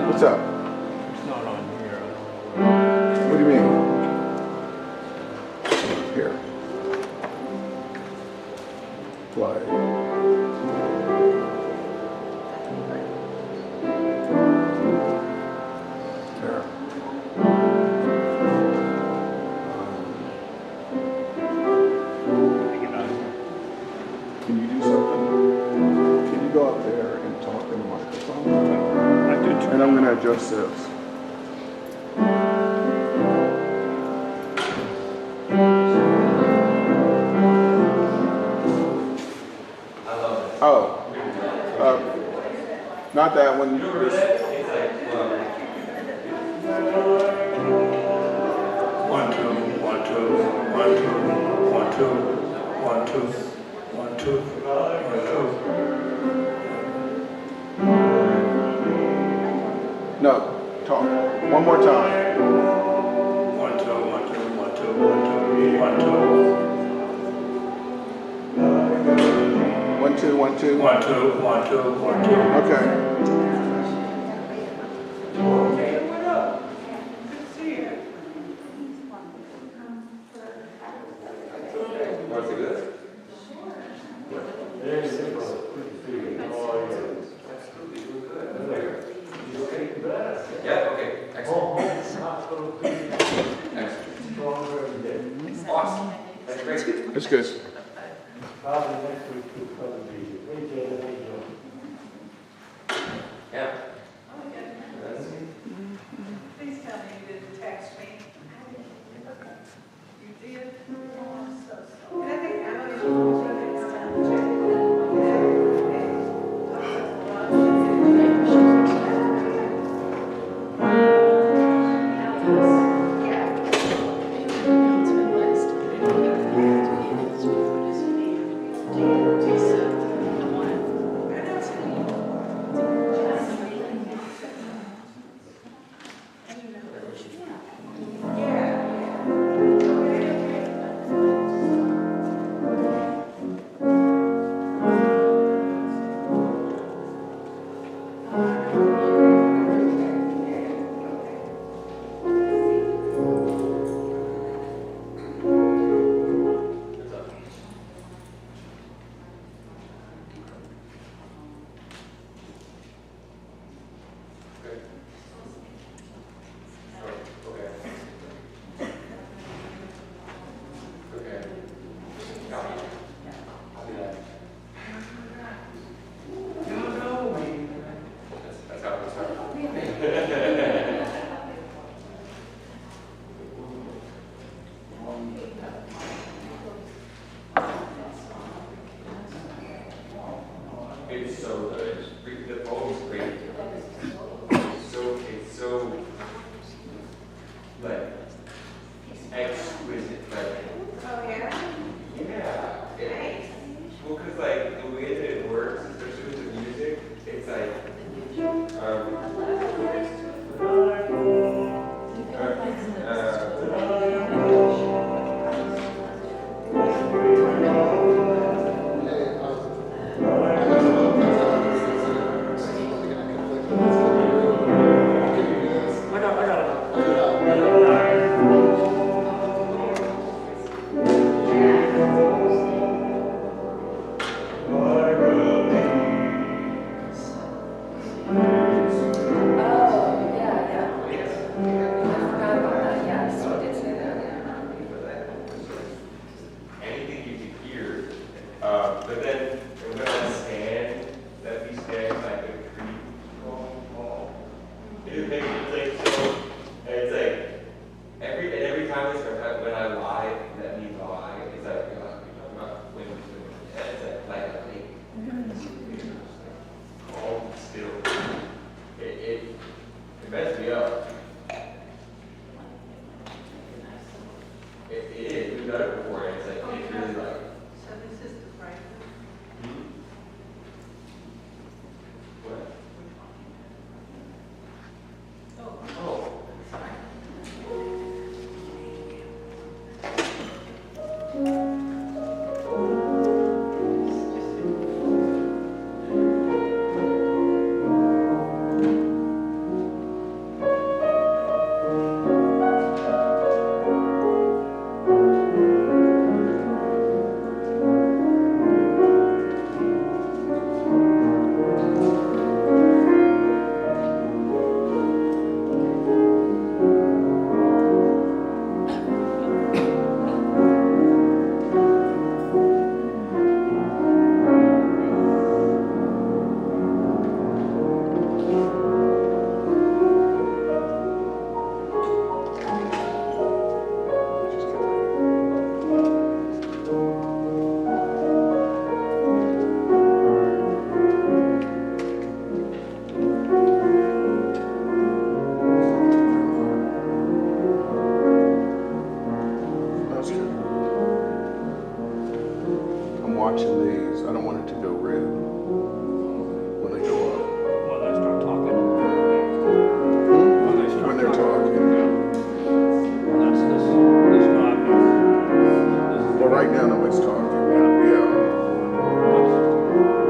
What's up? It's not on here. What do you mean? Here. Play. There. Can you do something? Can you go up there and talk in the microphone? I did too. And I'm going to adjust this. Oh. Not that one. This. One, two, one, two, one, two, one, two, one, two, one, two, one, two. No, talk. One more time. One, two, one, two, one, two, one, two, one, two. 1, 2, 1, 2. 1, 2, 1, 2, 1, 2. Okay. What up? Good to see you. Want to see this? Yeah, okay. Excellent. Excellent. Awesome. That's great. That's good. Probably next week too, probably. Yeah. Please tell me you didn't text me. You did? Oh, I'm so sorry. And I think Emily was also next time. It's so good. The poem's great. It's so like exquisite. Like, Oh, yeah? yeah. Well, because like the way that it works, especially with the music, it's like anything you can hear. But then when I stand, that we stand like a creek. It makes it like so. And it's like every time it's when I lie, that means lie. It's like when it's like a lake. Calm, still. It messes me up. It is. We've done it before. And it's like it's really like. So this is the private? What? Oh. Oh. watching these. I don't want it to go red when they go up. Well, they start talking. When they're talking. Well, that's this knob here. Well, right now nobody's talking. Yeah.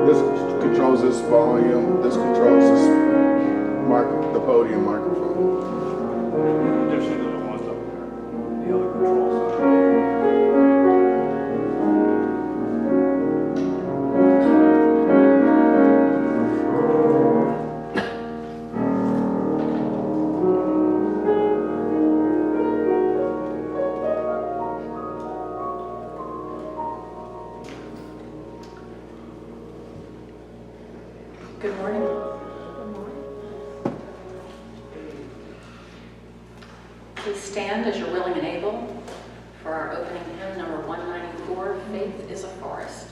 This controls this volume. This controls this the podium microphone. Just see the ones up there. The other controls. Good morning. Please stand as you're willing and able for our opening hymn, number 194, Faith is a Forest.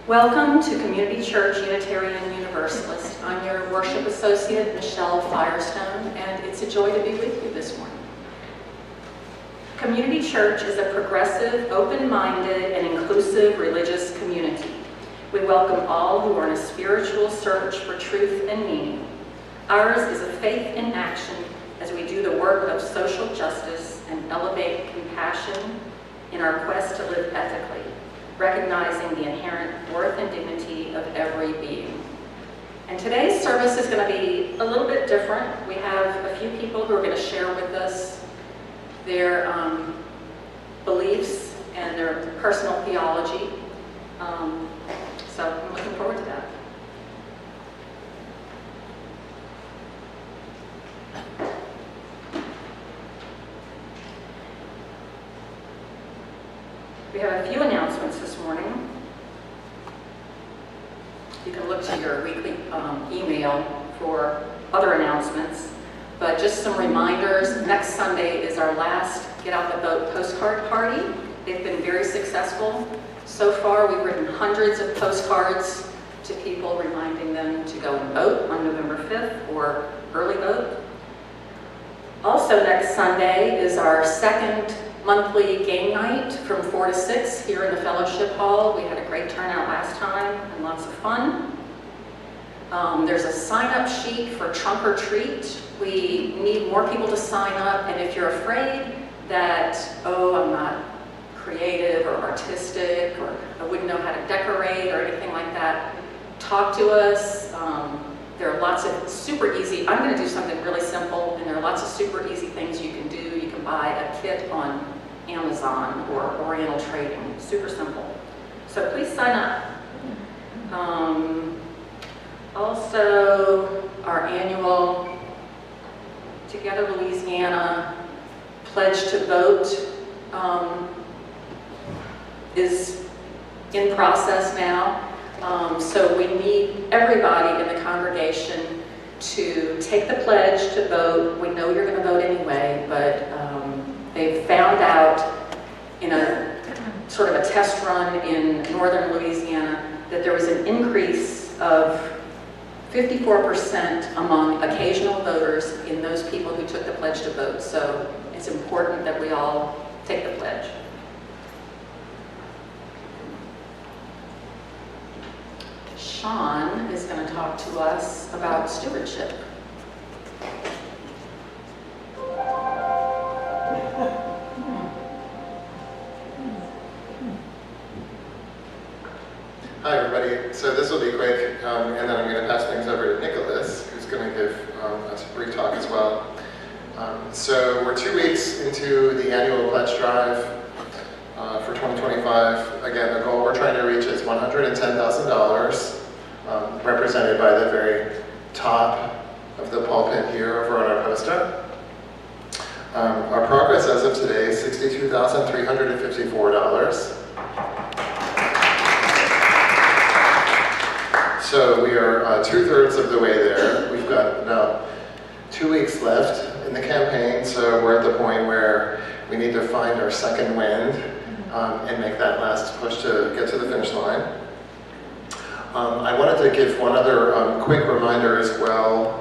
Welcome to Community Church Unitarian Universalist. I'm your worship associate, Michelle Firestone, and it's a joy to be with you this morning. Community Church is a progressive, open-minded, and inclusive religious community. We welcome all who are in a spiritual search for truth and meaning. Ours is a faith in action as we do the work of social justice and elevate compassion in our quest to live ethically, recognizing the inherent worth and dignity of every being. And today's service is going to be a little bit different. We have a few people who are going to share with us their beliefs and their personal theology. So I'm looking forward to that. We have a few announcements this morning. You can look to your weekly email for other announcements, but just some reminders. Next Sunday is our last Get Out the Vote postcard party. They've been very successful. So far, we've written hundreds of postcards to people reminding them to go and vote on November 5th or early vote. Also next Sunday is our second monthly game night from 4 to 6 here in the fellowship hall. We had a great turnout last time and lots of fun. There's a sign-up sheet for trunk or treat. We need more people to sign up, and if you're afraid that, oh, I'm not creative or artistic, or I wouldn't know how to decorate or anything like that, talk to us. There are lots of super easy, I'm going to do something really simple, and there are lots of super easy things you can do. You can buy a kit on Amazon or Oriental Trading, super simple. So please sign up. Also, our annual Together Louisiana Pledge to Vote is in process now. So we need everybody in the congregation to take the pledge to vote. We know you're going to vote anyway, but they've found out in a sort of a test run in northern Louisiana that there was an increase of 54% among occasional voters in those people who took the pledge to vote. So it's important that we all take the pledge. Sean is going to talk to us about stewardship. Hi everybody, so this will be quick, and then I'm going to pass things over to Nicholas, who's going to give us a brief talk as well. So we're 2 weeks into the annual pledge drive for 2025. Again, the goal we're trying to reach is $110,000, represented by the very top of the pulpit here over on our poster. Our progress as of today is $62,354. So we are 2/3 of the way there. We've got about 2 weeks left in the campaign, so we're at the point where we need to find our second wind and make that last push to get to the finish line. I wanted to give one other quick reminder as well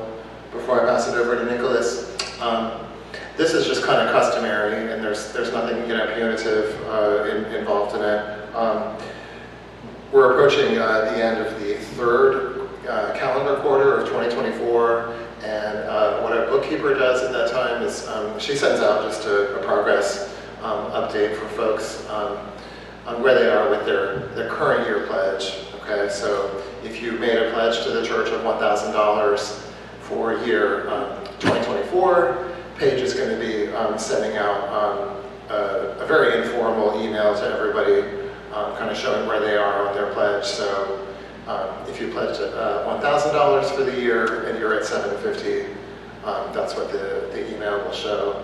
before I pass it over to Nicholas. This is just kind of customary, and there's nothing punitive involved in it. We're approaching the end of the third calendar quarter of 2024, and what our bookkeeper does at that time is she sends out just a progress update for folks on where they are with their current year pledge. Okay, so if you made a pledge to the church of $1,000 for year 2024, Paige is going to be sending out a very informal email to everybody, kind of showing where they are on their pledge. So if you pledged $1,000 for the year and you're at $750, that's what the email will show.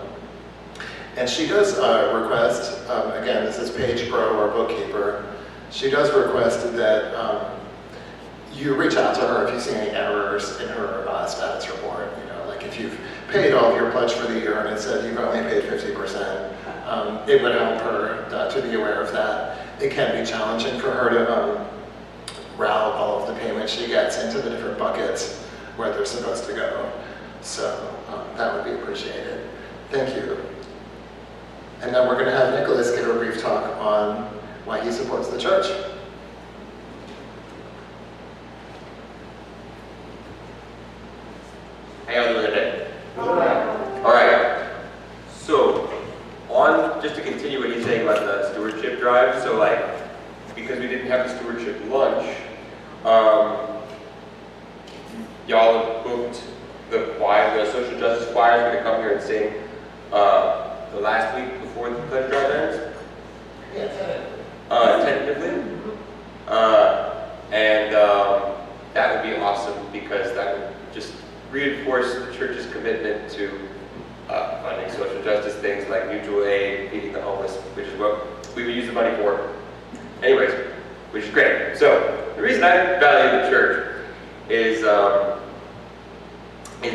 And she does request, again, this is Paige Bro, our bookkeeper. She does request that you reach out to her if you see any errors in her status report. Like if you've paid all of your pledge for the year and it says you've only paid 50%, it would help her to be aware of that. It can be challenging for her to route all of the payments she gets into the different buckets where they're supposed to go. So that would be appreciated. Thank you. And then we're going to have Nicholas give a brief talk on why he supports the church. How y'all doing today? All right. So, just to continue what he's saying about the stewardship drive. So, because we didn't have the stewardship lunch, y'all booked the choir, the social justice choir is going to come here and sing the last week before the pledge drive ends. Tentatively. And that would be awesome because that would just reinforce the church's commitment to funding social justice things like mutual aid, feeding the homeless, which is what we would use the money for. Anyways, which is great. So the reason I value the church is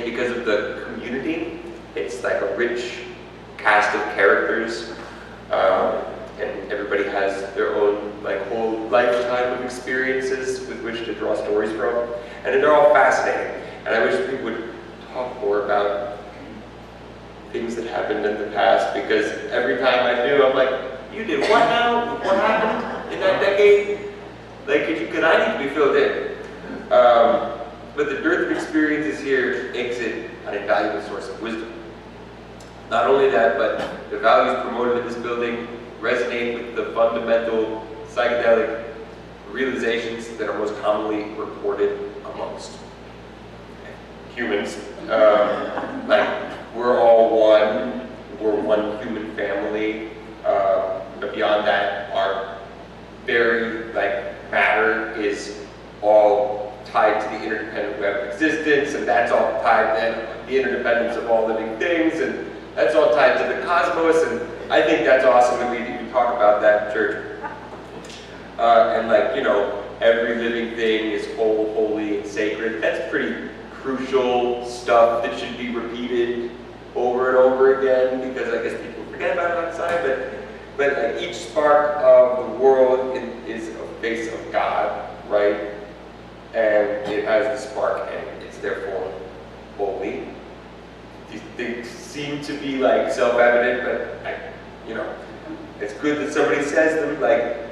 because of the community. It's like a rich cast of characters, and everybody has their own whole lifetime of experiences with which to draw stories from, and they're all fascinating. And I wish people would talk more about things that happened in the past, because every time I do, I'm like, you did what now? What happened in that decade? Like, could I need to be filled in? But the dearth of experiences here makes it an invaluable source of wisdom. Not only that, but the values promoted in this building resonate with the fundamental psychedelic realizations that are most commonly reported amongst humans. Like, we're all one, we're one human family, but beyond that, our very, matter is all tied to the interdependent web of existence, and that's all tied to the interdependence of all living things, and that's all tied to the cosmos, and I think that's awesome that we even talk about that in church. And every living thing is whole, holy, and sacred. That's pretty crucial stuff that should be repeated over and over again, because I guess people forget about it outside, but each spark of the world is a face of God, right? And it has the spark, and it's therefore holy. These things seem to be self-evident, but it's good that somebody says them.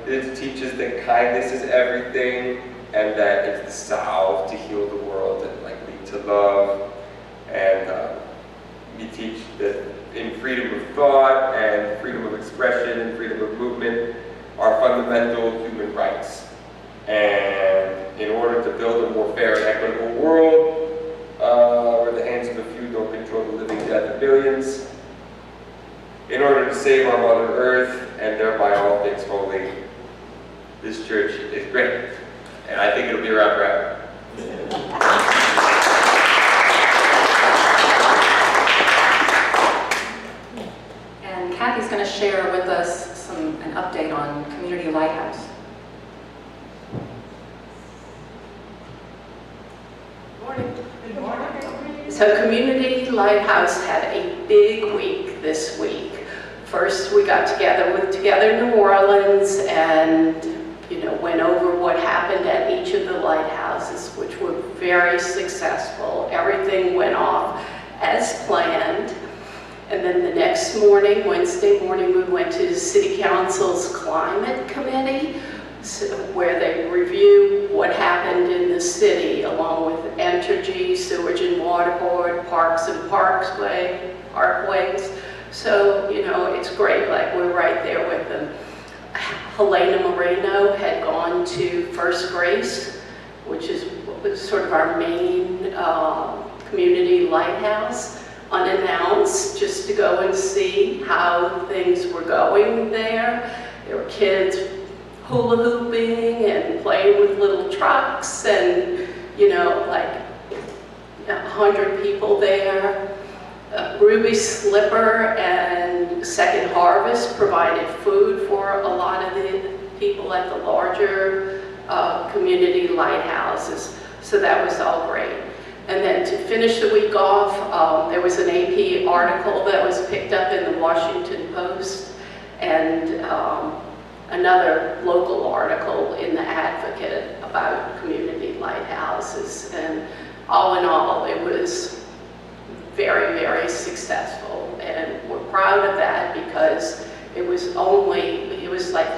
It teaches that kindness is everything, and that it's the salve to heal the world and lead to love. And we teach that in freedom of thought and freedom of expression and freedom of movement are fundamental human rights. And in order to build a more fair and equitable world, where the hands of the few don't control the living death of billions, in order to save our Mother Earth and thereby all things holy, this church is great. And I think it'll be around forever. And Kathy's going to share with us an update on Community Lighthouse. Good morning. So Community Lighthouse had a big week this week. First, we got together with Together New Orleans and went over what happened at each of the lighthouses, which were very successful. Everything went off as planned. And then the next morning, Wednesday morning, we went to City Council's Climate Committee, where they review what happened in the city, along with Entergy, Sewage and Water Board, Parks and Parkways. So, it's great, we're right there with them. Helena Moreno had gone to First Grace, which is sort of our main community lighthouse, unannounced, just to go and see how things were going there. There were kids hula hooping and playing with little trucks, and 100 people there. Ruby Slipper and Second Harvest provided food for a lot of the people at the larger community lighthouses, so that was all great. And then to finish the week off, there was an AP article that was picked up in the Washington Post, and another local article in the Advocate about community lighthouses. And all in all, it was very, very successful, and we're proud of that, because it was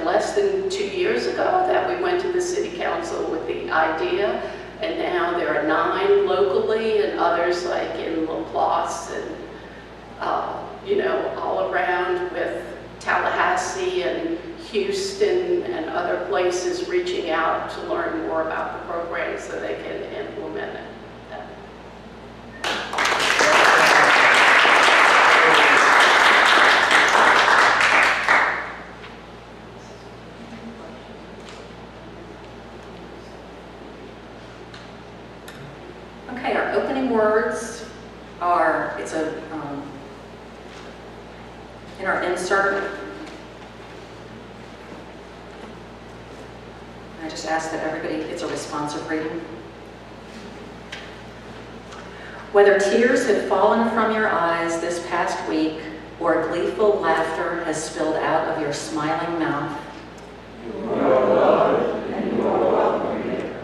less than 2 years ago that we went to the City Council with the idea, and now there are 9 locally and others in Laplace and all around, with Tallahassee and Houston and other places reaching out to learn more about the program so they can implement it. Okay, our opening words are, in our insert. I just ask that everybody gets a responsive reading. Whether tears have fallen from your eyes this past week, or gleeful laughter has spilled out of your smiling mouth, You are loved and you are welcome here.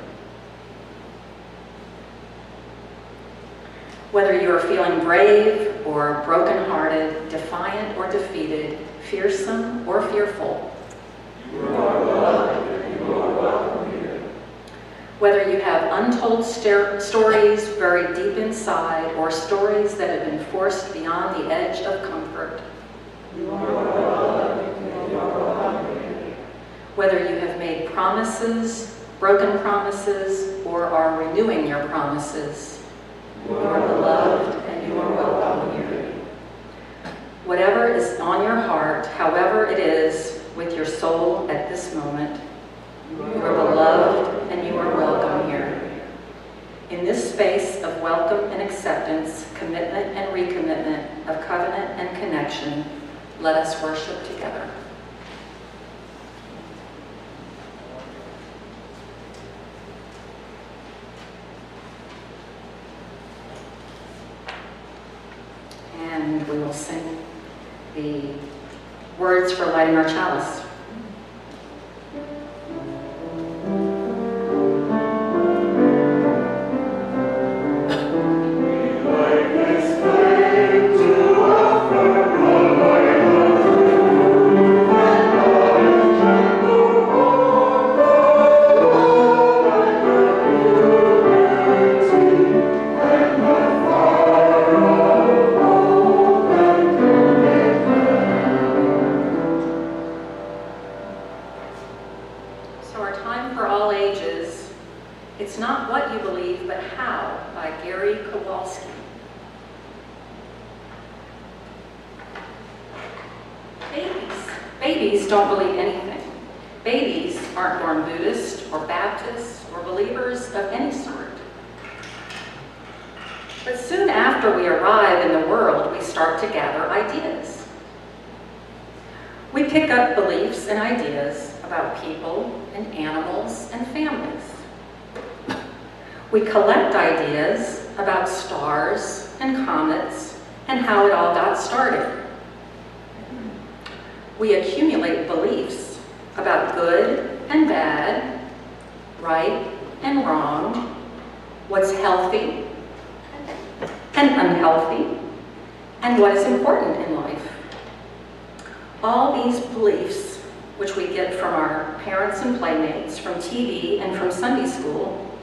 whether you are feeling brave or brokenhearted, defiant or defeated, fearsome or fearful. Whether you have untold stories buried deep inside or stories that have been forced beyond the edge of comfort. Whether you have made promises, broken promises, or are renewing your promises, you are beloved and you are welcome here. Whatever is on your heart, however it is with your soul at this moment, you are beloved and you are welcome here. In this space of welcome and acceptance, commitment and recommitment, of covenant and connection, let us worship together. And we will sing the words for lighting our chalice. Babies don't believe anything. Babies aren't born Buddhist or Baptist or believers of any sort. But soon after we arrive in the world, we start to gather ideas. We pick up beliefs and ideas about people and animals and families. We collect ideas about stars and comets and how it all got started. We accumulate beliefs about good and bad, right and wrong, what's healthy and unhealthy, and what is important in life. All these beliefs, which we get from our parents and playmates, from TV and from Sunday school,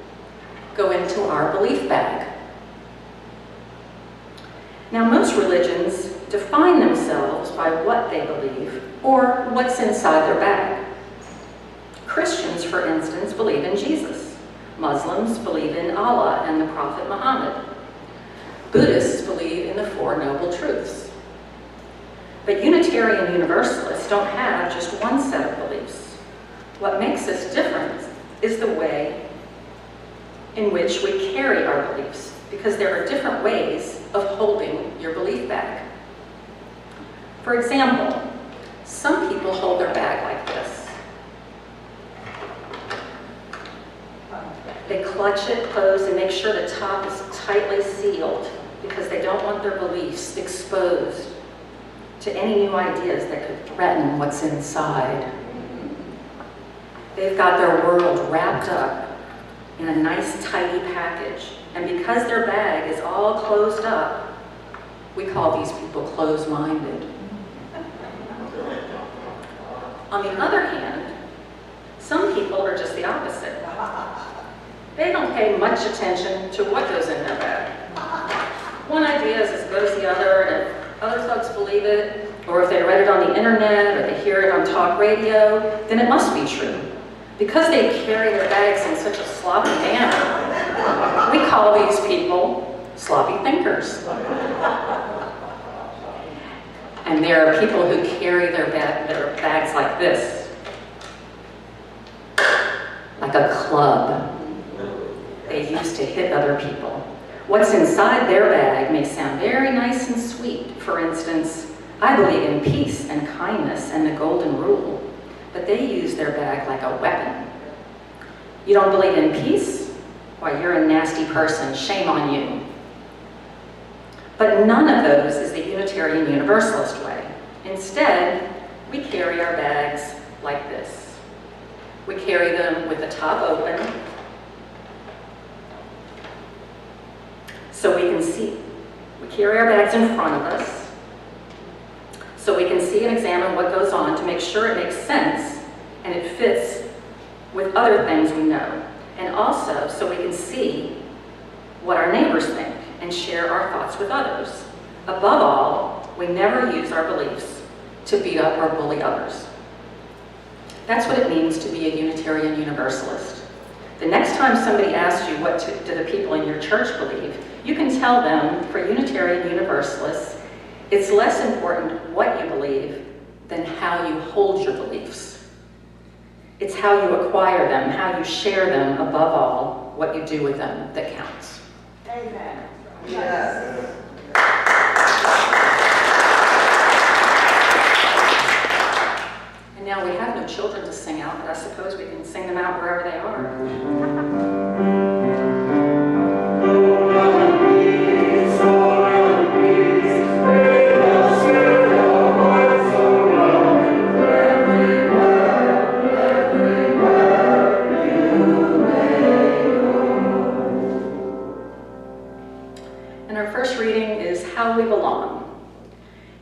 go into our belief bag. Now, most religions define themselves by what they believe or what's inside their bag. Christians, for instance, believe in Jesus. Muslims believe in Allah and the Prophet Muhammad. Buddhists believe in the Four Noble Truths. But Unitarian Universalists don't have just one set of beliefs. What makes us different is the way in which we carry our beliefs, because there are different ways of holding your belief bag. For example, some people hold their bag like this. They clutch it closed and make sure the top is tightly sealed because they don't want their beliefs exposed to any new ideas that could threaten what's inside. They've got their world wrapped up in a nice, tidy package. And because their bag is all closed up, we call these people closed-minded. On the other hand, some people are just the opposite. They don't pay much attention to what goes in their bag. One idea is as good as the other, and if other folks believe it, or if they read it on the internet, or they hear it on talk radio, then it must be true. Because they carry their bags in such a sloppy manner, we call these people sloppy thinkers. And there are people who carry their bags like this, like a club they use to hit other people. What's inside their bag may sound very nice and sweet. For instance, I believe in peace and kindness and the golden rule, but they use their bag like a weapon. You don't believe in peace? Why, you're a nasty person, shame on you. But none of those is the Unitarian Universalist way. Instead, we carry our bags like this. We carry them with the top open so we can see. We carry our bags in front of us so we can see and examine what goes on to make sure it makes sense and it fits with other things we know. And also so we can see what our neighbors think and share our thoughts with others. Above all, we never use our beliefs to beat up or bully others. That's what it means to be a Unitarian Universalist. The next time somebody asks you what do the people in your church believe, you can tell them, for Unitarian Universalists, it's less important what you believe than how you hold your beliefs. It's how you acquire them, how you share them, above all, what you do with them that counts. Amen. Yes. And now we have no children to sing out, but I suppose we can sing them out wherever they are. And our first reading is How We Belong.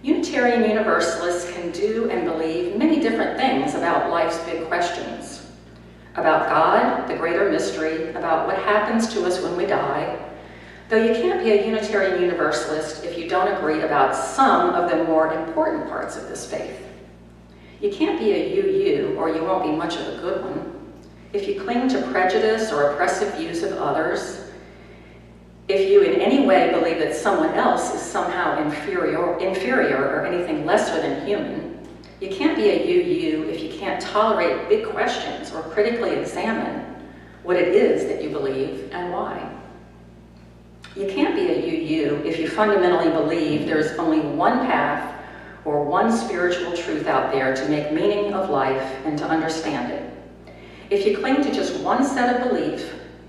Unitarian Universalists can do and believe many different things about life's big questions. About God, the greater mystery, about what happens to us when we die. Though you can't be a Unitarian Universalist if you don't agree about some of the more important parts of this faith. You can't be a UU, or you won't be much of a good one. If you cling to prejudice or oppressive views of others, if you in any way believe that someone else is somehow inferior or anything lesser than human, you can't be a UU if you can't tolerate big questions or critically examine what it is that you believe and why. You can't be a UU if you fundamentally believe there's only one path or one spiritual truth out there to make meaning of life and to understand it. If you cling to just one set of beliefs,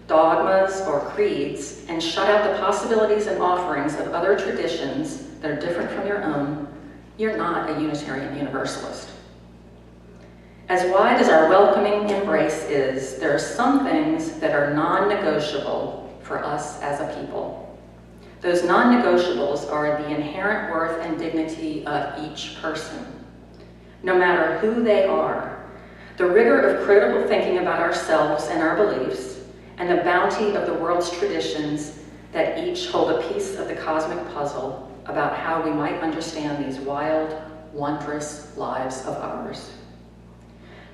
dogmas, or creeds, and shut out the possibilities and offerings of other traditions that are different from your own, you're not a Unitarian Universalist. As wide as our welcoming embrace is, there are some things that are non-negotiable for us as a people. Those non-negotiables are the inherent worth and dignity of each person, no matter who they are, the rigor of critical thinking about ourselves and our beliefs, and the bounty of the world's traditions that each hold a piece of the cosmic puzzle about how we might understand these wild, wondrous lives of ours.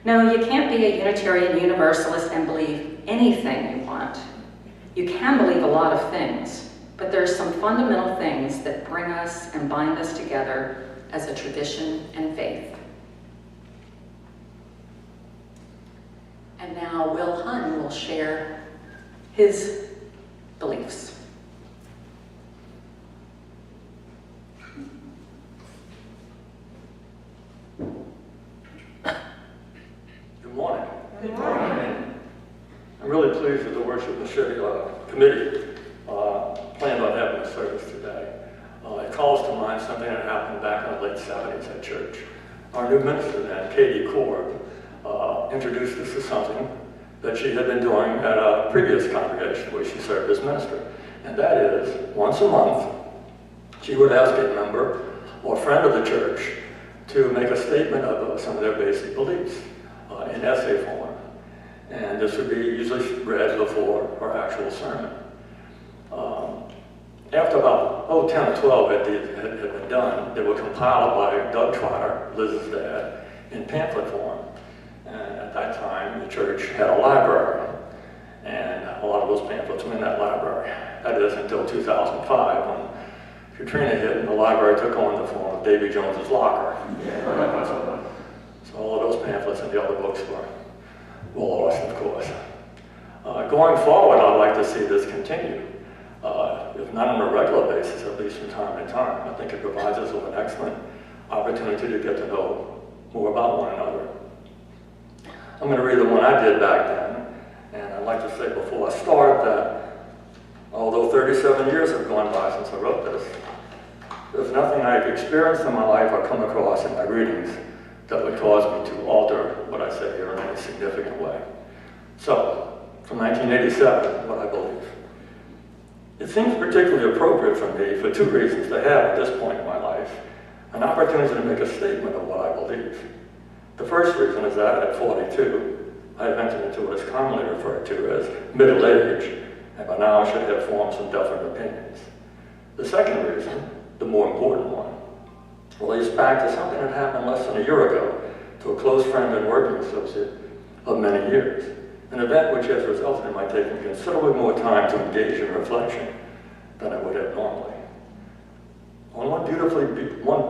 No, you can't be a Unitarian Universalist and believe anything you want. You can believe a lot of things, but there are some fundamental things that bring us and bind us together as a tradition and faith. And now Will Hunn will share his beliefs. Good morning. Good morning. I'm really pleased that the worship committee planned on having a service today. It calls to mind something that happened back in the late 70s at church. Our new minister then, Katie Korb, introduced us to something that she had been doing at a previous congregation where she served as minister. And that is, once a month, she would ask a member or friend of the church to make a statement of some of their basic beliefs in essay form. And this would be usually read before her actual sermon. After about 10 or 12 had been done, they were compiled by Doug Trotter, Liz's dad, in pamphlet form. And at that time, the church had a library, and a lot of those pamphlets were in that library. That is until 2005, when Katrina hit and the library took on the form of Davy Jones's locker. So all of those pamphlets and the other books were lost, of course. Going forward, I'd like to see this continue, if not on a regular basis, at least from time to time. I think it provides us with an excellent opportunity to get to know more about one another. I'm going to read the one I did back then, and I'd like to say before I start that although 37 years have gone by since I wrote this, there's nothing I've experienced in my life or come across in my readings that would cause me to alter what I say here in any significant way. So, from 1987, what I believe. It seems particularly appropriate for me for two reasons to have at this point in my life an opportunity to make a statement of what I believe. The first reason is that at 42, I have entered into what is commonly referred to as middle age, and by now I should have formed some definite opinions. The second reason, the more important one, relates back to something that happened less than a year ago to a close friend and working associate of many years, an event which has resulted in my taking considerably more time to engage in reflection than I would have normally. On one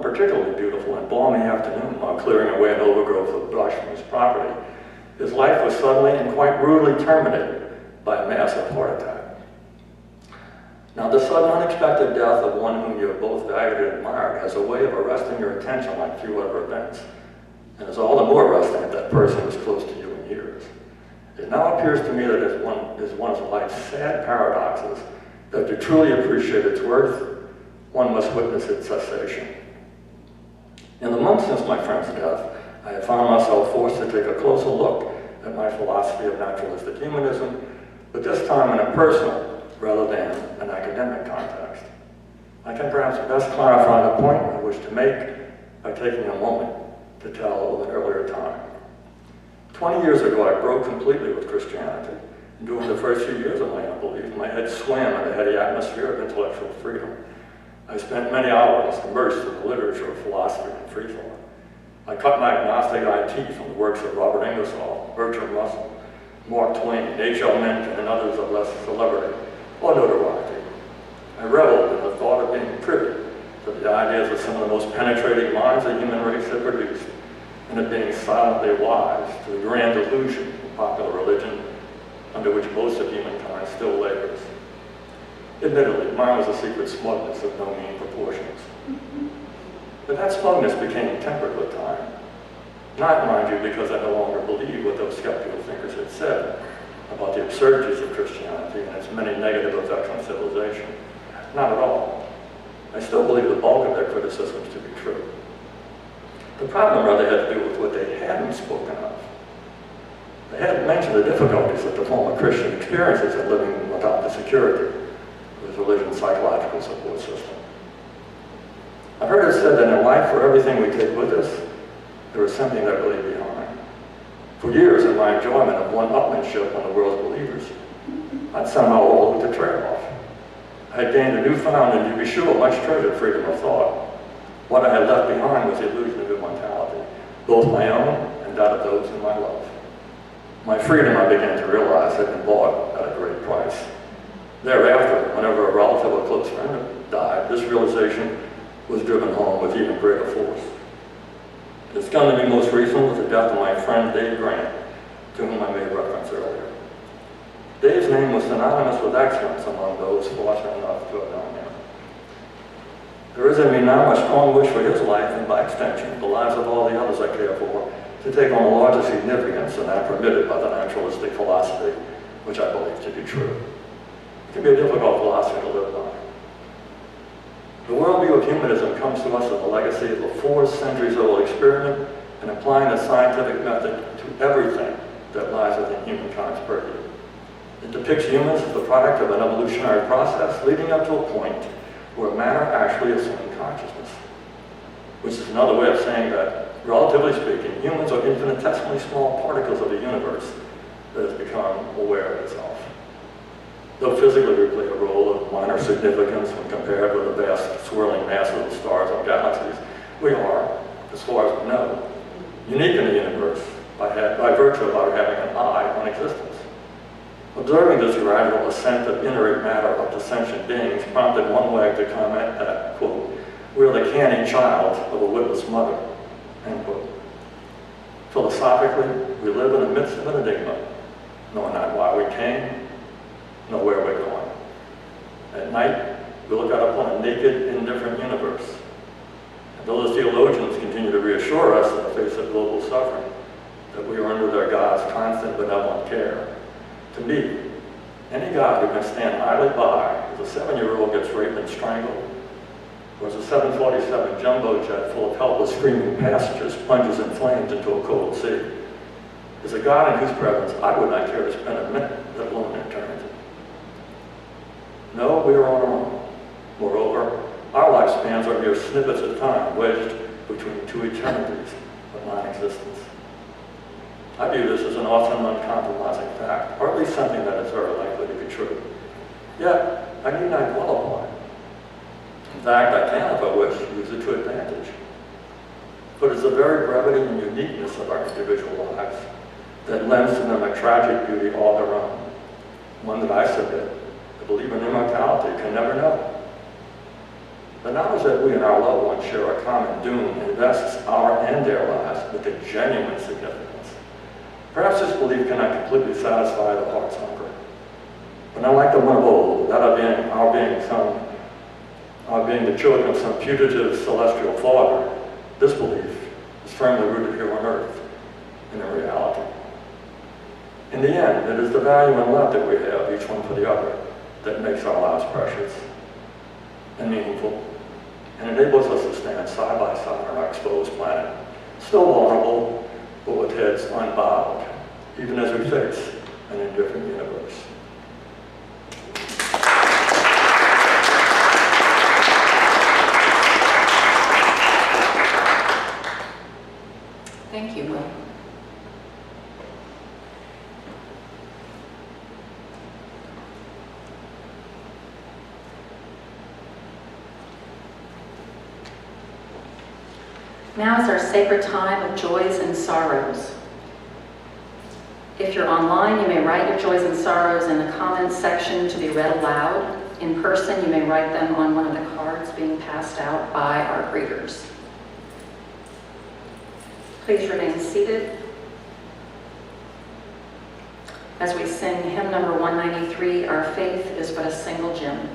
particularly beautiful and balmy afternoon, while clearing away an overgrowth of brush from his property, his life was suddenly and quite rudely terminated by a massive heart attack. Now, the sudden unexpected death of one whom you have both valued and admired has a way of arresting your attention like few other events, and is all the more arresting if that person is close to you in years. It now appears to me that it is one of life's sad paradoxes that to truly appreciate its worth, one must witness its cessation. In the months since my friend's death, I have found myself forced to take a closer look at my philosophy of naturalistic humanism, but this time in a personal rather than an academic context. I can perhaps best clarify the point I wish to make by taking a moment to tell of an earlier time. 20 years ago, I broke completely with Christianity. And during the first few years of my unbelief, my head swam in a heady atmosphere of intellectual freedom. I spent many hours immersed in the literature of philosophy and free thought. I cut my agnostic eye teeth from the works of Robert Ingersoll, Bertrand Russell, Mark Twain, H.L. Mencken, and others of less celebrity or notoriety. I reveled in the thought of being privy to the ideas of some of the most penetrating minds the human race had produced, and of being silently wise to the grand illusion of popular religion under which most of humankind still labors. Admittedly, mine was a secret smugness of no mean proportions. But that smugness became tempered with time. Not, mind you, because I no longer believed what those skeptical thinkers had said about the absurdities of Christianity and its many negative effects on civilization. Not at all. I still believe the bulk of their criticisms to be true. The problem rather had to do with what they hadn't spoken of. They hadn't mentioned the difficulties that the former Christian experiences in living without the security of his religion's psychological support system. I've heard it said that in life, for everything we take with us, there is something that we leave behind. For years, in my enjoyment of one-upmanship on the world's believers, I'd somehow overlooked the trade-off. I had gained a newfound and, to be sure, much treasured freedom of thought. What I had left behind was the illusion of immortality, both my own and that of those whom I love. My freedom, I began to realize, had been bought at a great price. Thereafter, whenever a relative or close friend died, this realization was driven home with even greater force. It's come to me most recently with the death of my friend Dave Grant, to whom I made reference earlier. Dave's name was synonymous with excellence among those fortunate enough to have known him. There is in me now a strong wish for his life, and by extension, the lives of all the others I care for, to take on a larger significance than that permitted by the naturalistic philosophy, which I believe to be true. It can be a difficult philosophy to live by. The worldview of humanism comes to us as a legacy of a 4 centuries-old experiment in applying the scientific method to everything that lies within humankind's purview. It depicts humans as the product of an evolutionary process leading up to a point where matter actually assumed consciousness, which is another way of saying that, relatively speaking, humans are infinitesimally small particles of the universe that has become aware of itself. Though physically we play a role of minor significance when compared with the vast swirling masses of stars and galaxies, we are, as far as we know, unique in the universe by virtue of our having an eye on existence. Observing this gradual ascent of inert matter up to sentient beings prompted one wag to comment that, quote, "We're the canny child of a witless mother," end quote. Philosophically, we live in the midst of an enigma, knowing not why we came, nor where we're going. At night, we look out upon a naked, indifferent universe. And though the theologians continue to reassure us in the face of global suffering that we are under their God's constant benevolent care, to me, any God who can stand idly by as a 7-year-old gets raped and strangled, or as a 747 jumbo jet full of helpless screaming passengers plunges in flames into a cold sea, is a God in whose presence I would not care to spend a minute, let alone an eternity. No, we are on our own. Moreover, our lifespans are mere snippets of time wedged between two eternities of non-existence. I view this as an often uncompromising fact, or at least something that is very likely to be true. Yet, I need not dwell upon it. In fact, I can, if I wish, use it to advantage. But it's the very brevity and uniqueness of our individual lives that lends to them a tragic beauty all their own. One that I submit, to believe in immortality, can never know. The knowledge that we and our loved ones share a common doom invests our and their lives with a genuine significance. Perhaps this belief cannot completely satisfy the heart's hunger. But unlike the one of old, that of our being the children of some putative celestial father, this belief is firmly rooted here on earth and in reality. In the end, it is the value and love that we have, each one for the other, that makes our lives precious and meaningful, and enables us to stand side by side on our exposed planet, still vulnerable, but with heads unbowed, even as we face an indifferent universe. Thank you, Will. Now is our sacred time of joys and sorrows. If you're online, you may write your joys and sorrows in the comments section to be read aloud. In person, you may write them on one of the cards being passed out by our greeters. Please remain seated as we sing hymn number 193, Our Faith is But a Single Gem.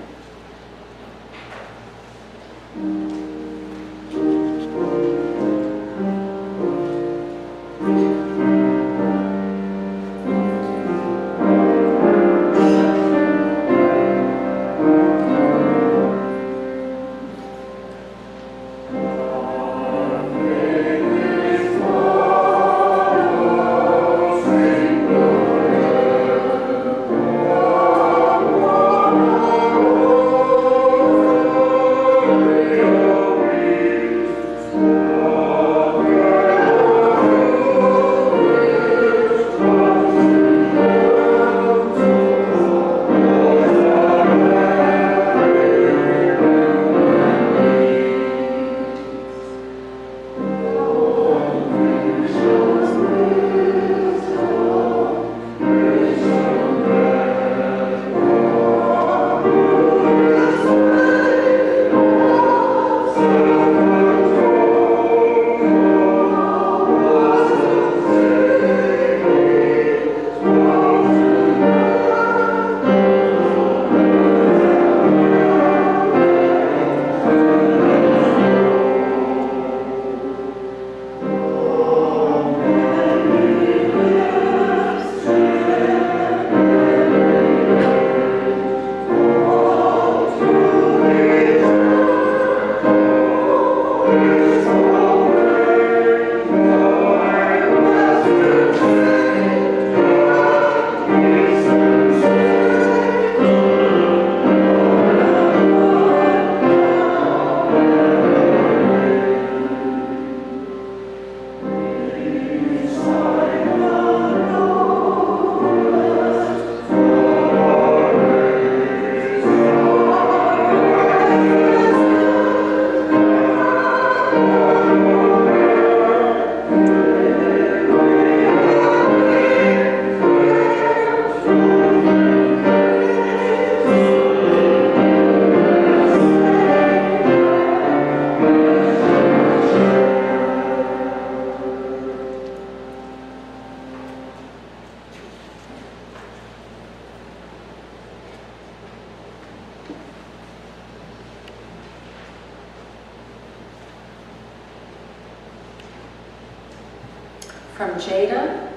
From Jada,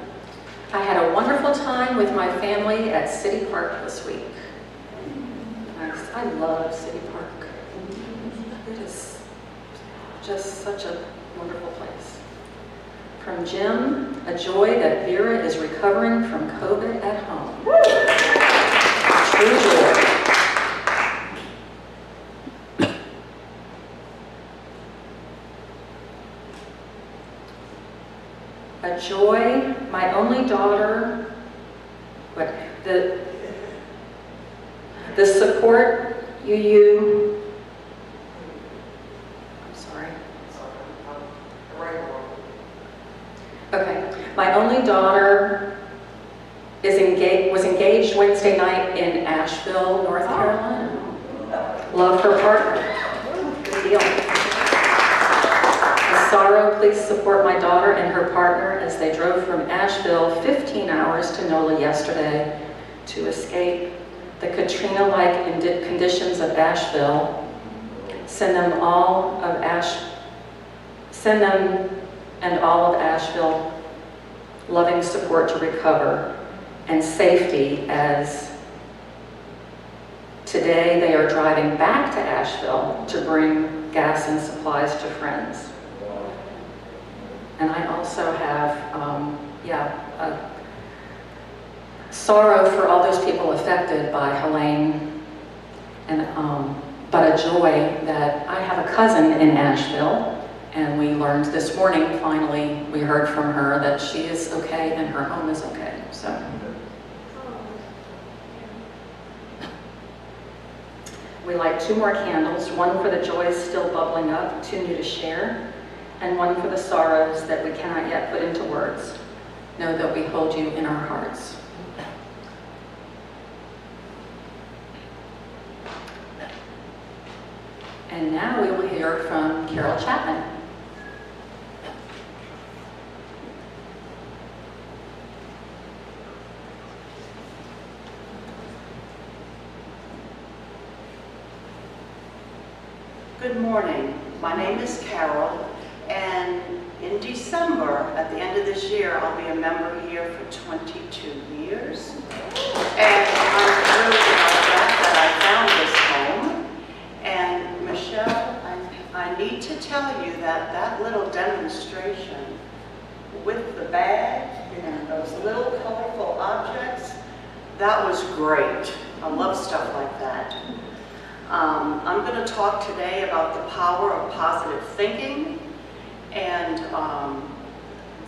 I had a wonderful time with my family at City Park this week. I love City Park. It is just such a wonderful place. From Jim, a joy that Vera is recovering from COVID at home. True joy. a joy, my only daughter, the support you, I'm sorry. Okay, my only daughter was engaged Wednesday night in Asheville, North Carolina. Love her partner. Good deal. With sorrow, please support my daughter and her partner as they drove from Asheville 15 hours to NOLA yesterday to escape the Katrina-like conditions of Asheville. Send them and all of Asheville loving support to recover and safety as today they are driving back to Asheville to bring gas and supplies to friends. And I also have, sorrow for all those people affected by Helene, and but a joy that I have a cousin in Asheville, and we learned this morning, finally, we heard from her that she is okay and her home is okay, so. We light 2 more candles, one for the joys still bubbling up, too new to share, and one for the sorrows that we cannot yet put into words. Know that we hold you in our hearts. And now we will hear from Carol Chapman. Good morning. My name is Carol, and in December, at the end of this year, I'll be a member here for 22 years. And I'm thrilled that I found this home. And Michelle, I need to tell you that that little demonstration with the bag and those little colorful objects, that was great. I love stuff like that. I'm going to talk today about the power of positive thinking, and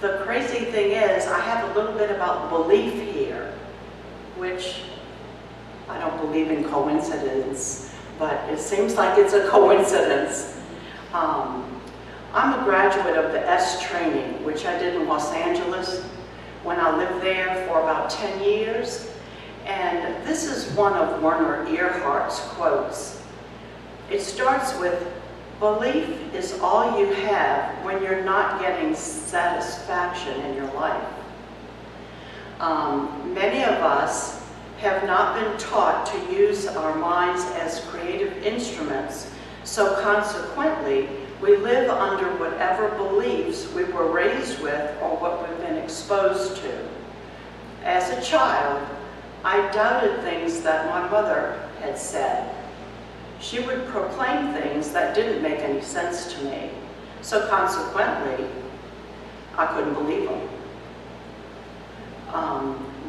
the crazy thing is I have a little bit about belief here, which I don't believe in coincidence, but it seems like it's a coincidence. I'm a graduate of the S training, which I did in Los Angeles when I lived there for about 10 years. And this is one of Werner Erhardt's quotes. It starts with, "Belief is all you have when you're not getting satisfaction in your life." Many of us have not been taught to use our minds as creative instruments, so consequently, we live under whatever beliefs we were raised with or what we've been exposed to. As a child, I doubted things that my mother had said. She would proclaim things that didn't make any sense to me. So consequently, I couldn't believe them.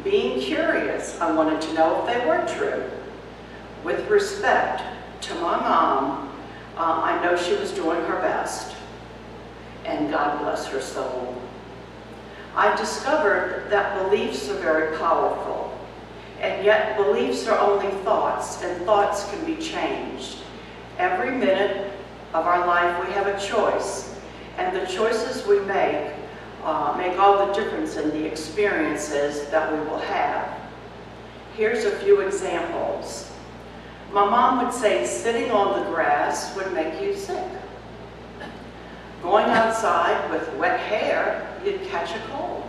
Being curious, I wanted to know if they were true. With respect to my mom, I know she was doing her best, and God bless her soul. I discovered that beliefs are very powerful. And yet beliefs are only thoughts, and thoughts can be changed. Every minute of our life we have a choice, and the choices we make all the difference in the experiences that we will have. Here's a few examples. My mom would say sitting on the grass would make you sick. Going outside with wet hair, you'd catch a cold.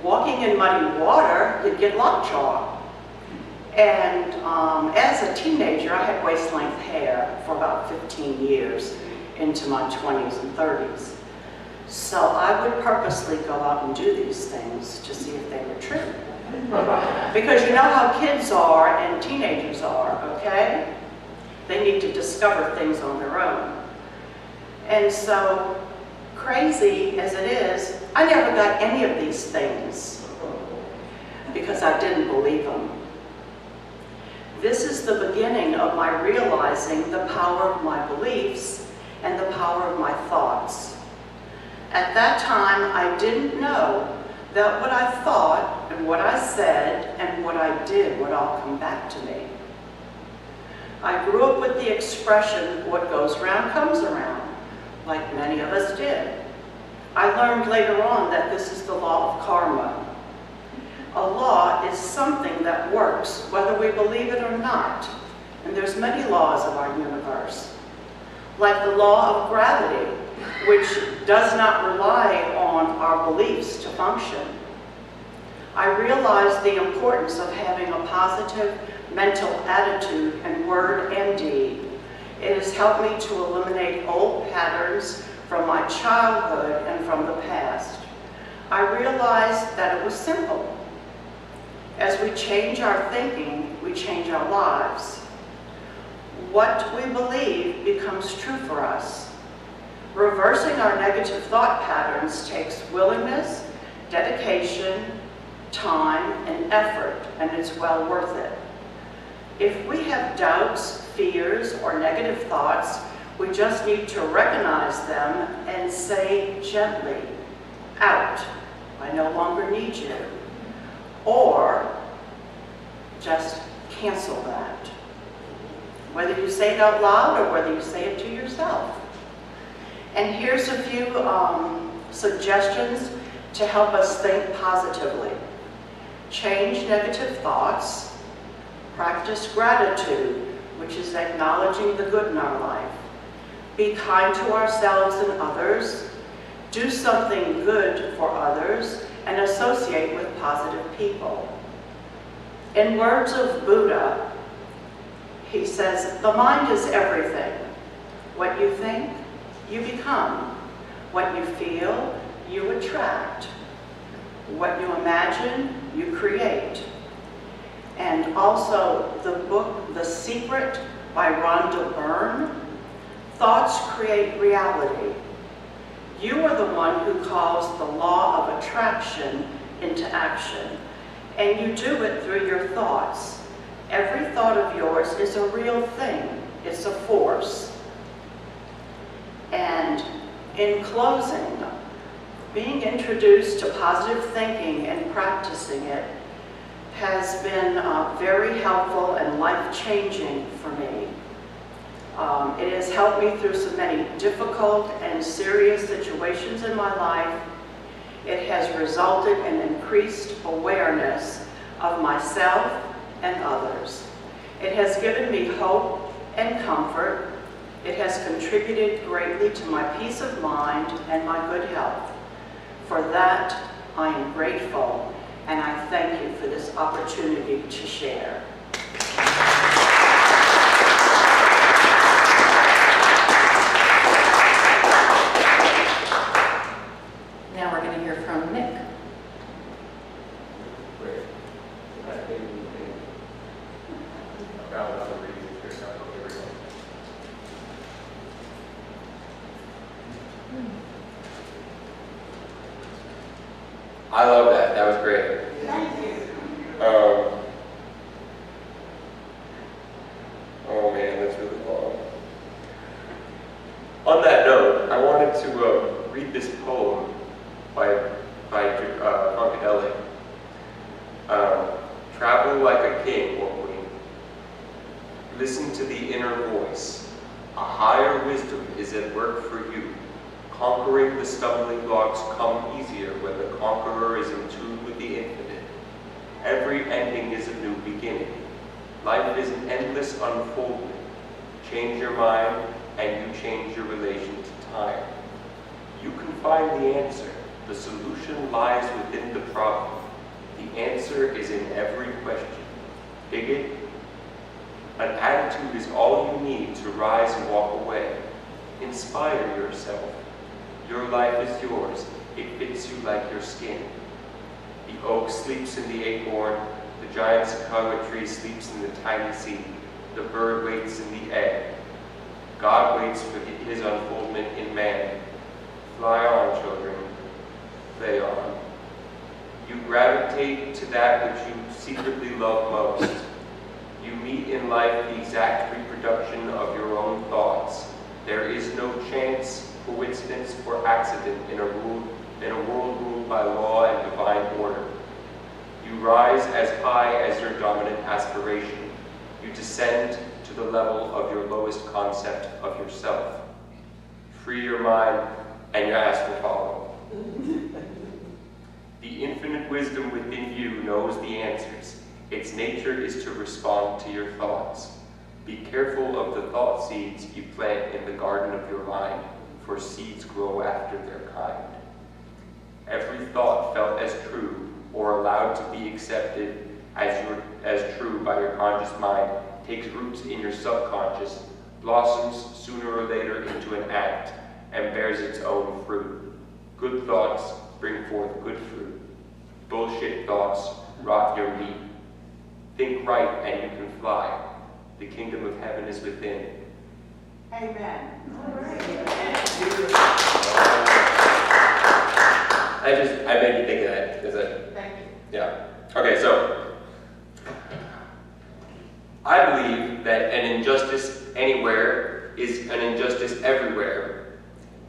Walking in muddy water, you'd get lockjaw. And as a teenager, I had waist-length hair for about 15 years into my 20s and 30s. So I would purposely go out and do these things to see if they were true. Because you know how kids are and teenagers are, okay? They need to discover things on their own. And so, crazy as it is, I never got any of these things because I didn't believe them. This is the beginning of my realizing the power of my beliefs and the power of my thoughts. At that time, I didn't know that what I thought and what I said and what I did would all come back to me. I grew up with the expression, what goes around comes around, like many of us did. I learned later on that this is the law of karma. A law is something that works, whether we believe it or not. And there's many laws of our universe. Like the law of gravity, which does not rely on our beliefs to function. I realized the importance of having a positive mental attitude in word and deed. It has helped me to eliminate old patterns from my childhood and from the past. I realized that it was simple. As we change our thinking, we change our lives. What we believe becomes true for us. Reversing our negative thought patterns takes willingness, dedication, time, and effort, and it's well worth it. If we have doubts, fears, or negative thoughts, we just need to recognize them and say gently, out, I no longer need you. Or just cancel that. Whether you say it out loud or whether you say it to yourself. And here's a few suggestions to help us think positively. Change negative thoughts. Practice gratitude, which is acknowledging the good in our life. Be kind to ourselves and others. Do something good for others and associate with positive people. In words of Buddha, he says, the mind is everything. What you think, you become. What you feel, you attract. What you imagine, you create. And also the book, The Secret by Rhonda Byrne, thoughts create reality. You are the one who calls the law of attraction into action, and you do it through your thoughts. Every thought of yours is a real thing. It's a force. And in closing, being introduced to positive thinking and practicing it has been very helpful and life-changing for me. It has helped me through so many difficult and serious situations in my life. It has resulted in increased awareness of myself and others. It has given me hope and comfort. It has contributed greatly to my peace of mind and my good health. For that, I am grateful, and I thank you for this opportunity to share. Now we're going to hear from Nick. Great. That made me think about another reason here, so here we go. I love that. That was great. Thank you. Oh man, that's really long. On that note, I wanted to read this poem by Funkadelic. Travel like a king or queen. Listen to the inner voice. A higher wisdom is at work for you. Conquering the stumbling blocks come easier when the conqueror is in tune with the infinite. Every ending is a new beginning. Life is an endless unfolding. Change your mind and you change your relation to time. You can find the answer. The solution lies within the problem. The answer is in every question. Dig it? An attitude is all you need to rise and walk away. Inspire yourself. Your life is yours. It fits you like your skin. The oak sleeps in the acorn. The giant cacao tree sleeps in the tiny seed. The bird waits in the egg. God waits for his unfoldment in man. Fly on, children. Play on. You gravitate to that which you secretly love most. You meet in life the exact reproduction of your own thoughts. There is no chance, coincidence, or accident in a world ruled by law and divine order. You rise as high as your dominant aspiration. You descend to the level of your lowest concept of yourself. Free your mind, and your ass will follow. The infinite wisdom within you knows the answers. Its nature is to respond to your thoughts. Be careful of the thought seeds you plant in the garden of your mind, for seeds grow after their kind. Every thought felt as true or allowed to be accepted as true by your conscious mind takes roots in your subconscious, blossoms sooner or later into an act, and bears its own fruit. Good thoughts bring forth good fruit. Bullshit thoughts rot your meat. Think right and you can fly. The kingdom of heaven is within. Amen. I made you think of that. Thank you. Yeah. Okay, so I believe that an injustice anywhere is an injustice everywhere,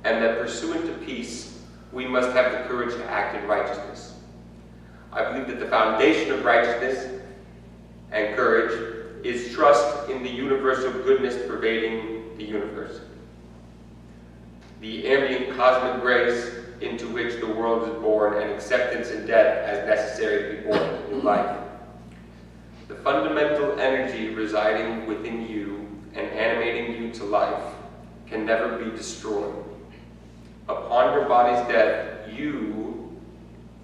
and that pursuant to peace, we must have the courage to act in righteousness. I believe that the foundation of righteousness and courage is trust in the universal goodness pervading the universe. The ambient cosmic grace into which the world is born, and acceptance in death as necessary to be born in new life. The fundamental energy residing within you and animating you to life can never be destroyed. Upon your body's death, you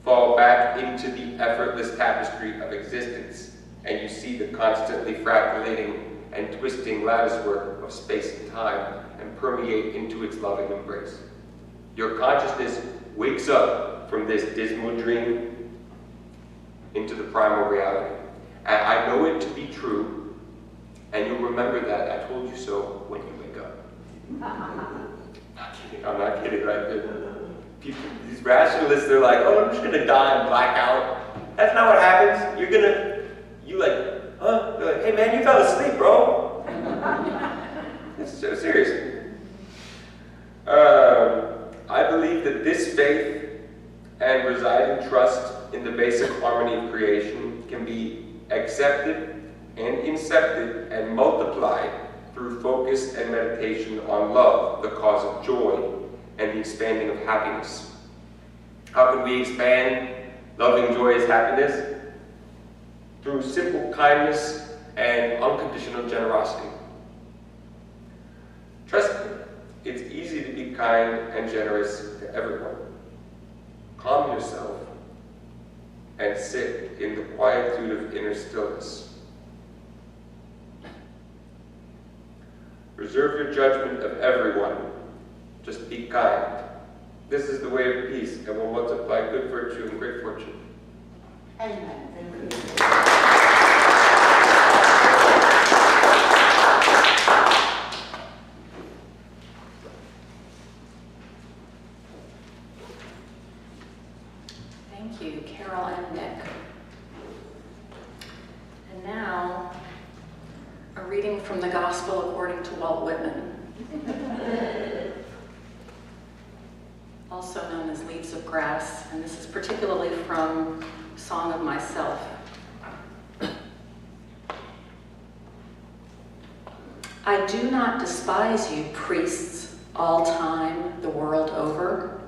fall back into the effortless tapestry of existence, and you see the constantly fractalating and twisting latticework of space and time, and permeate into its loving embrace. Your consciousness wakes up from this dismal dream into the primal reality. And I know it to be true, and you'll remember that I told you so when you wake up. Not kidding, I'm not kidding, right? People, these rationalists, they're like, oh, I'm just gonna die and black out. That's not what happens. You like, huh? They're like, hey man, you fell asleep, bro. It's so serious. I believe that this faith and residing trust in the basic harmony of creation can be accepted and incepted and multiplied through focus and meditation on love, the cause of joy, and the expanding of happiness. How can we expand loving, joyous happiness? Through simple kindness and unconditional generosity. Trust me, it's easy to be kind and generous to everyone. Calm yourself and sit in the quietude of inner stillness. Reserve your judgment of everyone. Just be kind. This is the way of peace, and will multiply good virtue and great fortune. Amen. Thank you, Carol and Nick. And now, a reading from the Gospel according to Walt Whitman, also known as Leaves of Grass, and this is particularly from Song of Myself. I do not despise you, priests, all time, the world over.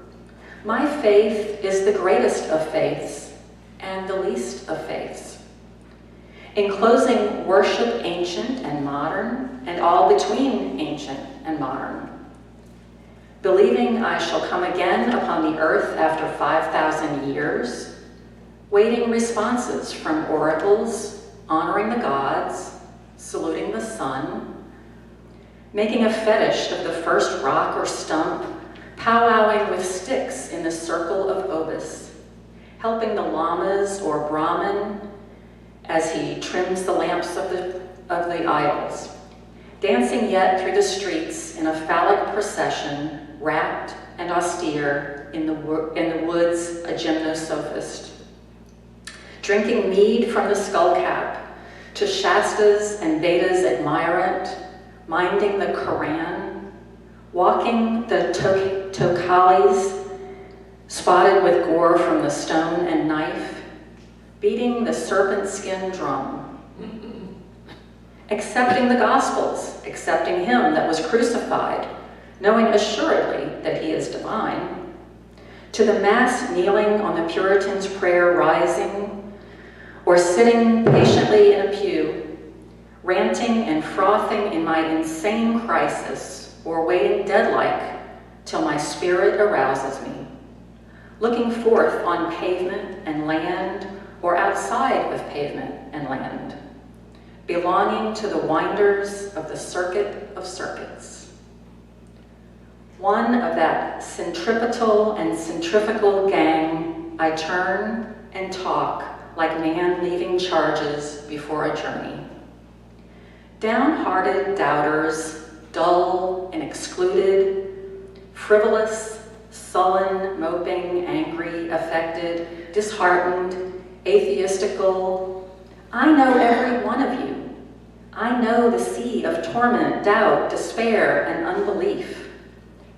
My faith is the greatest of faiths and the least of faiths, enclosing worship ancient and modern, and all between ancient and modern. Believing I shall come again upon the earth after 5,000 years, waiting responses from oracles, honoring the gods, saluting the sun, making a fetish of the first rock or stump, powwowing with sticks in the circle of Obis, helping the lamas or Brahmin as he trims the lamps of the idols, dancing yet through the streets in a phallic procession, wrapped and austere, in the woods a gymnosophist, drinking mead from the skullcap, to Shastas and Vedas admirant, minding the Quran, walking the Tokalis, spotted with gore from the stone and knife, beating the serpent skin drum, accepting the Gospels, accepting him that was crucified, knowing assuredly that he is divine, to the Mass kneeling on the Puritan's prayer rising, or sitting patiently in a pew, ranting and frothing in my insane crisis, or waiting dead-like till my spirit arouses me, looking forth on pavement and land, or outside of pavement and land, belonging to the winders of the circuit of circuits. One of that centripetal and centrifugal gang, I turn and talk like man leaving charges before a journey. Downhearted doubters, dull and excluded, frivolous, sullen, moping, angry, affected, disheartened, atheistical, I know every one of you. I know the sea of torment, doubt, despair, and unbelief.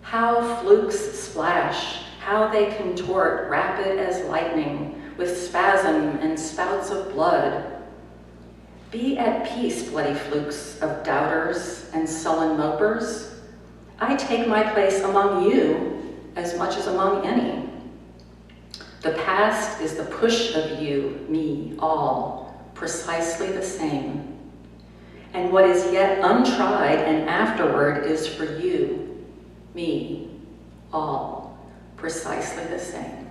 How flukes splash, how they contort rapid as lightning with spasm and spouts of blood. Be at peace, bloody flukes of doubters and sullen mopers. I take my place among you as much as among any. The past is the push of you, me, all, precisely the same. And what is yet untried and afterward is for you, me, all, precisely the same.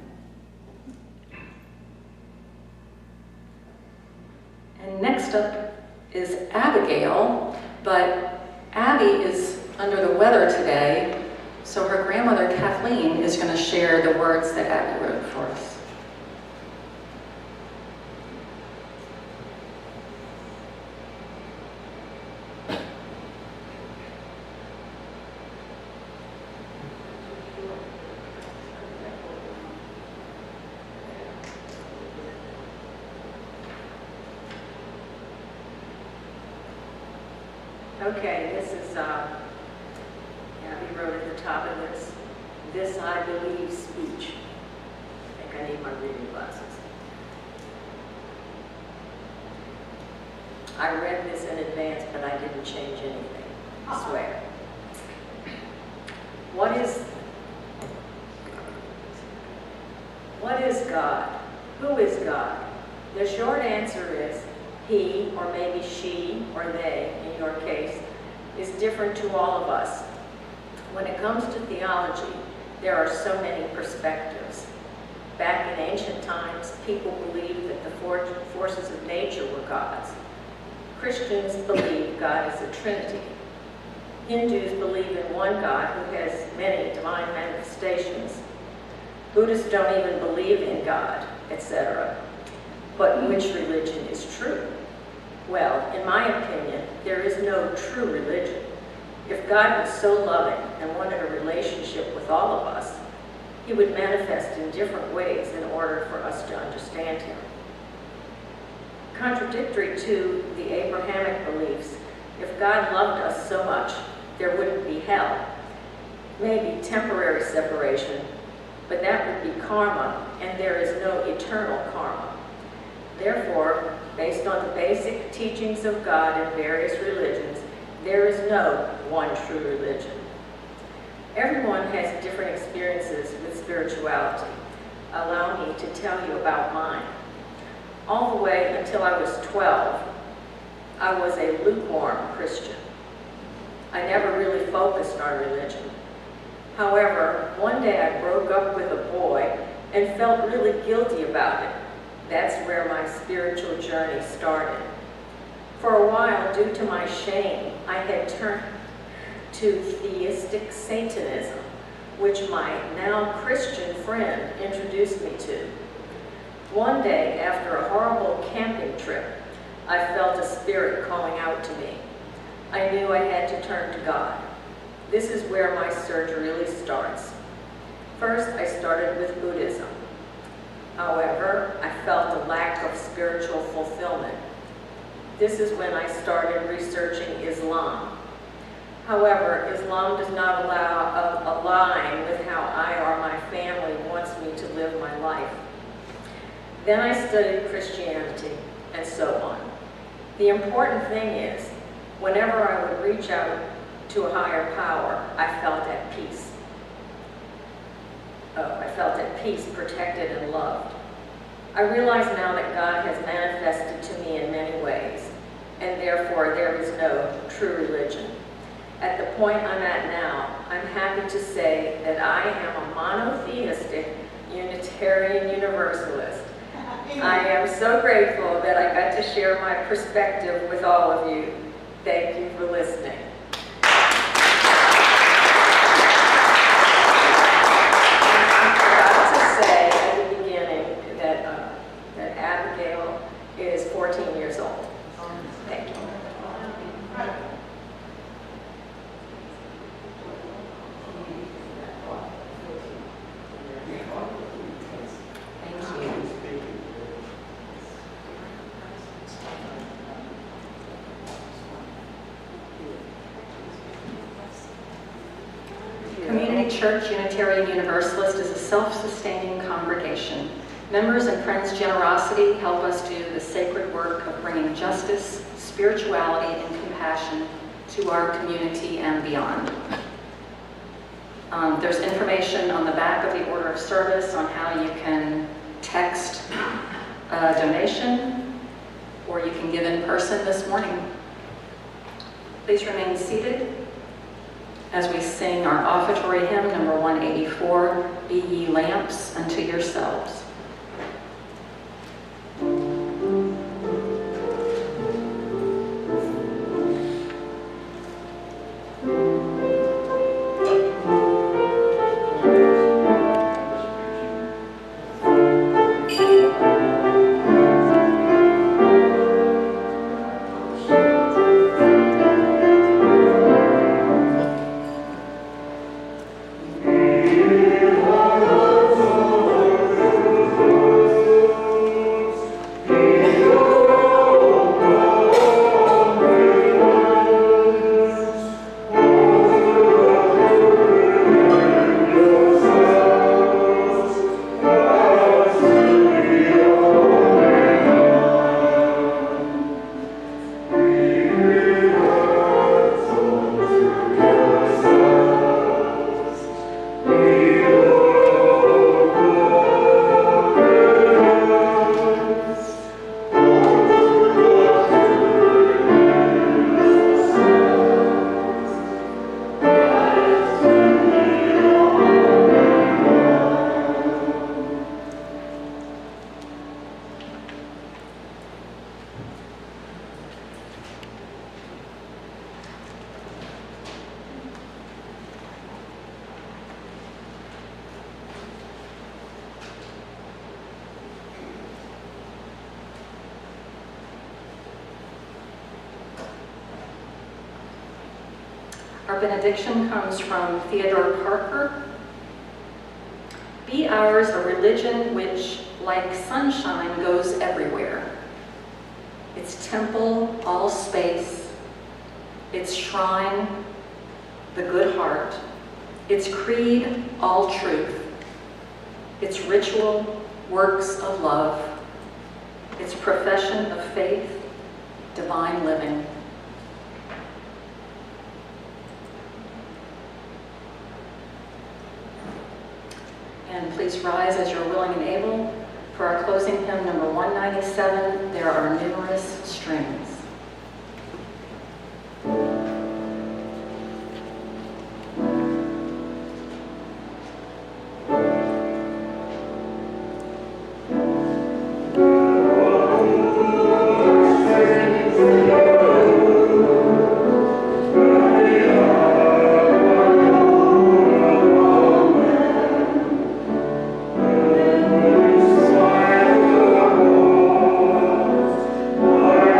And next up is Abigail, but Abby is under the weather today, so her grandmother Kathleen is going to share the words that Abby wrote for us. Okay, this is, Abby wrote at the top of this I believe speech. I think I need my reading glasses. I read this in advance, but I didn't change anything, I swear. What is God? Who is God? The short answer is he, or maybe she, or they, in your case, is different to all of us. When it comes to theology, there are so many perspectives. Back in ancient times, people believed that the forces of nature were gods. Christians believe God is a trinity. Hindus believe in one God who has many divine manifestations. Buddhists don't even believe in God, etc. But which religion is true? Well, in my opinion, there is no true religion. If God was so loving and wanted a relationship with all of us, he would manifest in different ways in order for us to understand him. Contradictory to the Abrahamic beliefs, if God loved us so much, there wouldn't be hell. Maybe temporary separation, but that would be karma, and there is no eternal karma. Therefore, based on the basic teachings of God in various religions, there is no one true religion. Everyone has different experiences with spirituality. Allow me to tell you about mine. All the way until I was 12, I was a lukewarm Christian. I never really focused on religion. However, one day I broke up with a boy and felt really guilty about it. That's where my spiritual journey started. For a while, due to my shame, I had turned to theistic Satanism, which my now Christian friend introduced me to. One day, after a horrible camping trip, I felt a spirit calling out to me. I knew I had to turn to God. This is where my search really starts. First, I started with Buddhism. However, I felt a lack of spiritual fulfillment. This is when I started researching Islam. However, Islam does not align with how I or my family wants me to live my life. Then I studied Christianity, and so on. The important thing is, whenever I would reach out to a higher power, I felt at peace. I felt at peace, protected and loved. I realize now that God has manifested to me in many ways, and therefore there is no true religion. At the point I'm at now, I'm happy to say that I am a monotheistic Unitarian Universalist. I am so grateful that I got to share my perspective with all of you. Thank you for listening. I forgot to say at the beginning that Abigail is 14 years old. Thank you. Community Church Unitarian Universalist is a self-sustaining congregation. Members and friends' generosity help us do the sacred work of bringing justice, spirituality, and compassion to our community and beyond. There's information on the back of the order of service on how you can text a donation, or you can give in person this morning. Please remain seated as we sing our offertory hymn, number 184, Be Ye Lamps Unto Yourselves. Our benediction comes from Theodore Parker. Be ours a religion which, like sunshine, goes everywhere. Its temple, all space. Its shrine, the good heart. Its creed, all truth. Its ritual, works of love. Its profession of faith, divine living. And please rise as you're willing and able. For our closing hymn, number 197, There Are Numerous Strings.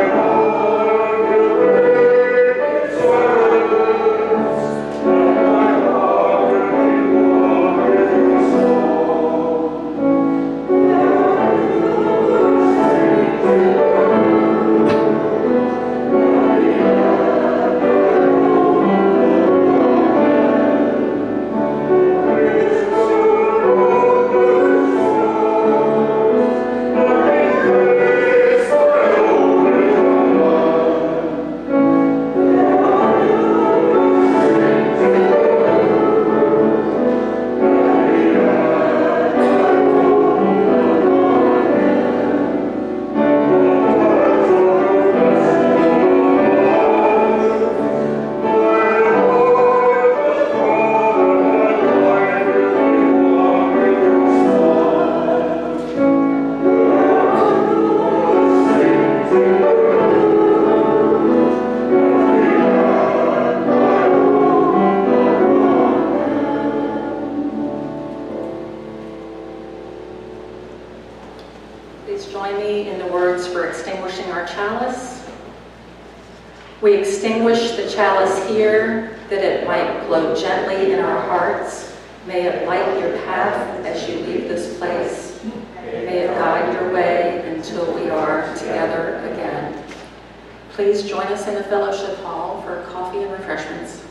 Oh Please join me in the words for extinguishing our chalice. We extinguish the chalice here, that it might glow gently in our hearts. May it light your path as you leave this place. May it guide your way until we are together again. Please join us in the fellowship hall for coffee and refreshments.